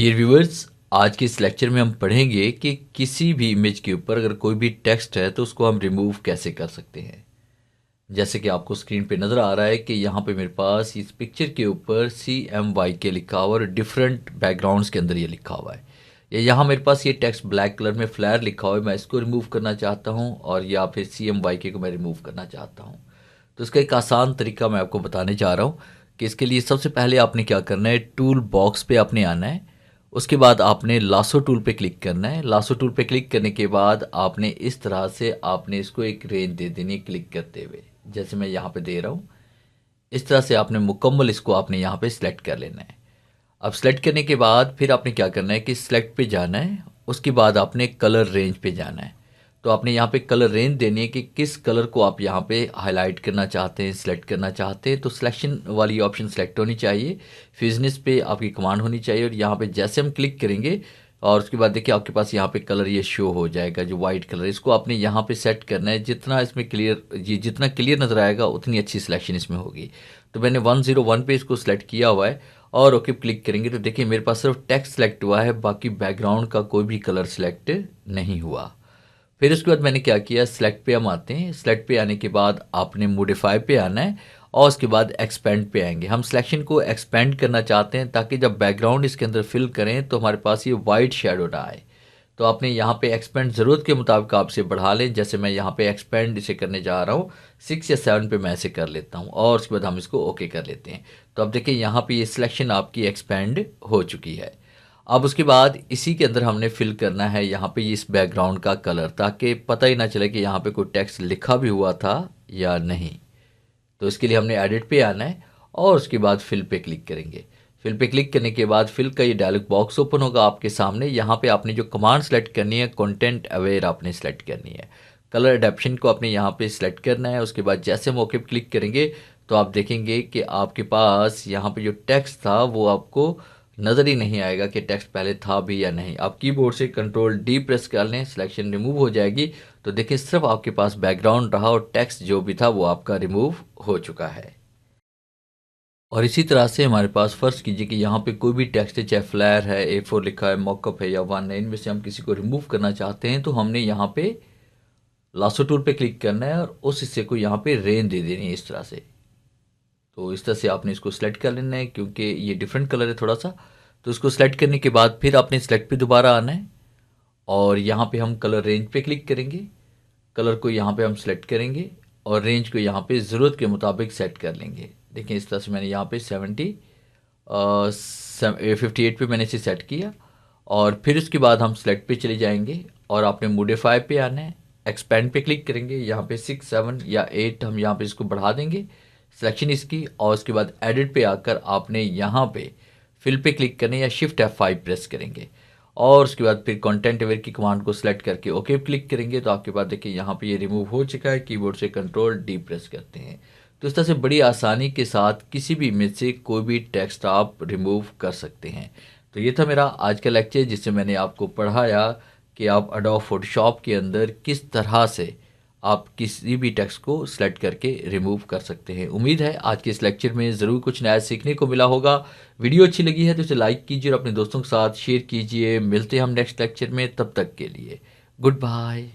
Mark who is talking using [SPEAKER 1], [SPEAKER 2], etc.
[SPEAKER 1] Dear viewers, आज के इस लेक्चर में हम पढ़ेंगे कि किसी भी इमेज के ऊपर अगर कोई भी टेक्स्ट है तो उसको हम रिमूव कैसे कर सकते हैं। जैसे कि आपको स्क्रीन पे नज़र आ रहा है कि यहाँ पे मेरे पास इस पिक्चर के ऊपर CMYK लिखा हुआ और डिफरेंट बैकग्राउंड्स के अंदर ये लिखा हुआ है। या यहाँ मेरे पास ये टेक्स्ट ब्लैक कलर में फ्लेयर लिखा हुआ है, मैं इसको रिमूव करना चाहता हूँ, और या फिर CMYK को मैं रिमूव करना चाहता हूँ। तो इसका एक आसान तरीका मैं आपको बताने जा रहा हूँ कि इसके लिए सबसे पहले आपने क्या करना है, टूल बॉक्स पे आपने आना है। उसके बाद आपने लासो टूल पे क्लिक करना है। लासो टूल पे क्लिक करने के बाद आपने इस तरह से आपने इसको एक रेंज दे देनी है क्लिक करते हुए, जैसे मैं यहाँ पे दे रहा हूँ। इस तरह से आपने मुकम्मल इसको आपने यहाँ पे सिलेक्ट कर लेना है। अब सेलेक्ट करने के बाद फिर आपने क्या करना है कि सिलेक्ट पे जाना है। उसके बाद आपने कलर रेंज पे जाना है। तो आपने यहाँ पे कलर रेंज देनी है कि किस कलर को आप यहाँ पे हाईलाइट करना चाहते हैं, सिलेक्ट करना चाहते हैं। तो सिलेक्शन वाली ऑप्शन सेलेक्ट होनी चाहिए, फिजनेस पे आपकी कमांड होनी चाहिए, और यहाँ पे जैसे हम क्लिक करेंगे और उसके बाद देखिए आपके पास यहाँ पे कलर ये शो हो जाएगा, जो वाइट कलर। इसको आपने यहाँ पे सेट करना है, जितना इसमें क्लियर, ये जितना क्लियर नज़र आएगा उतनी अच्छी सिलेक्शन इसमें होगी। तो मैंने 101 पे इसको सिलेक्ट किया हुआ है और ओके क्लिक करेंगे तो देखिए मेरे पास सिर्फ टेक्स्ट सेलेक्ट हुआ है, बाकी बैकग्राउंड का कोई भी कलर सेलेक्ट नहीं हुआ। फिर उसके बाद मैंने क्या किया, सिलेक्ट पे हम आते हैं। सिलेक्ट पे आने के बाद आपने मॉडिफाई पे आना है और उसके बाद एक्सपेंड पे आएंगे। हम सिलेक्शन को एक्सपेंड करना चाहते हैं ताकि जब बैकग्राउंड इसके अंदर फिल करें तो हमारे पास ये वाइट शेडो ना आए। तो आपने यहाँ पे एक्सपेंड ज़रूरत के मुताबिक आपसे बढ़ा लें। जैसे मैं यहाँ पे एक्सपेंड इसे करने जा रहा हूँ 6 या 7 पे मैं इसे कर लेता हूँ और उसके बाद हम इसको ओके कर लेते हैं। तो अब देखिए यहाँ पे ये सिलेक्शन आपकी एक्सपेंड हो चुकी है। अब उसके बाद इसी के अंदर हमने फिल करना है यहाँ पे इस बैकग्राउंड का कलर, ताकि पता ही ना चले कि यहाँ पे कोई टेक्स्ट लिखा भी हुआ था या नहीं। तो इसके लिए हमने एडिट पे आना है और उसके बाद फिल पे क्लिक करेंगे। फिल पे क्लिक करने के बाद फिल का ये डायलॉग बॉक्स ओपन होगा आपके सामने। यहाँ पे आपने जो कमांड सेलेक्ट करनी है, कंटेंट अवेयर आपने सेलेक्ट करनी है। कलर एडेप्शन को आपने यहाँ पे सिलेक्ट करना है। उसके बाद जैसे हम ओके क्लिक करेंगे तो आप देखेंगे कि आपके पास यहाँ पे जो टेक्स्ट था वो आपको नज़र ही नहीं आएगा कि टेक्स्ट पहले था भी या नहीं। आप कीबोर्ड से कंट्रोल डी प्रेस कर लें, सिलेक्शन रिमूव हो जाएगी। तो देखिए सिर्फ आपके पास बैकग्राउंड रहा और टेक्स्ट जो भी था वो आपका रिमूव हो चुका है। और इसी तरह से हमारे पास फ़र्ज़ कीजिए कि यहाँ पे कोई भी टेक्स्ट है, चाहे फ्लैर है, A4 लिखा है, मॉकअप है या 1 है, इनमें से हम किसी को रिमूव करना चाहते हैं तो हमने यहाँ पे लासो टूल पे क्लिक करना है और उस हिस्से को यहाँ पे रेंज दे देनी है इस तरह से। तो इस तरह से आपने इसको सिलेक्ट कर लेना है, क्योंकि ये डिफरेंट कलर है थोड़ा सा। तो इसको सिलेक्ट करने के बाद फिर आपने सिलेक्ट पे दोबारा आना है और यहाँ पे हम कलर रेंज पे क्लिक करेंगे। कलर को यहाँ पे हम सिलेक्ट करेंगे और रेंज को यहाँ पे ज़रूरत के मुताबिक सेट कर लेंगे। देखिए इस तरह से मैंने यहाँ पे 58 पे मैंने इसे सेट किया और फिर उसके बाद हम सिलेक्ट पे चले जाएंगे और आपने मॉडिफाई पे आना है, एक्सपेंड पे क्लिक करेंगे। यहाँ पे 6, 7 या 8 हम यहाँ पे इसको बढ़ा देंगे सिलेक्शन इसकी, और उसके बाद एडिट पे आकर आपने यहाँ पे फिल पे क्लिक करने या शिफ्ट F5 प्रेस करेंगे और उसके बाद फिर कंटेंट अवेयर की कमांड को सिलेक्ट करके ओके क्लिक करेंगे। तो आपके पास देखिए यहाँ पे ये रिमूव हो चुका है। कीबोर्ड से कंट्रोल डी प्रेस करते हैं। तो इस तरह से बड़ी आसानी के साथ किसी भी इमेज से कोई भी टेक्स्ट आप रिमूव कर सकते हैं। तो ये था मेरा आज का लेक्चर, जिससे मैंने आपको पढ़ाया कि आप एडोब फोटोशॉप के अंदर किस तरह से आप किसी भी टेक्स्ट को सिलेक्ट करके रिमूव कर सकते हैं। उम्मीद है आज के इस लेक्चर में ज़रूर कुछ नया सीखने को मिला होगा। वीडियो अच्छी लगी है तो इसे लाइक कीजिए और अपने दोस्तों के साथ शेयर कीजिए। मिलते हैं हम नेक्स्ट लेक्चर में, तब तक के लिए गुड बाय।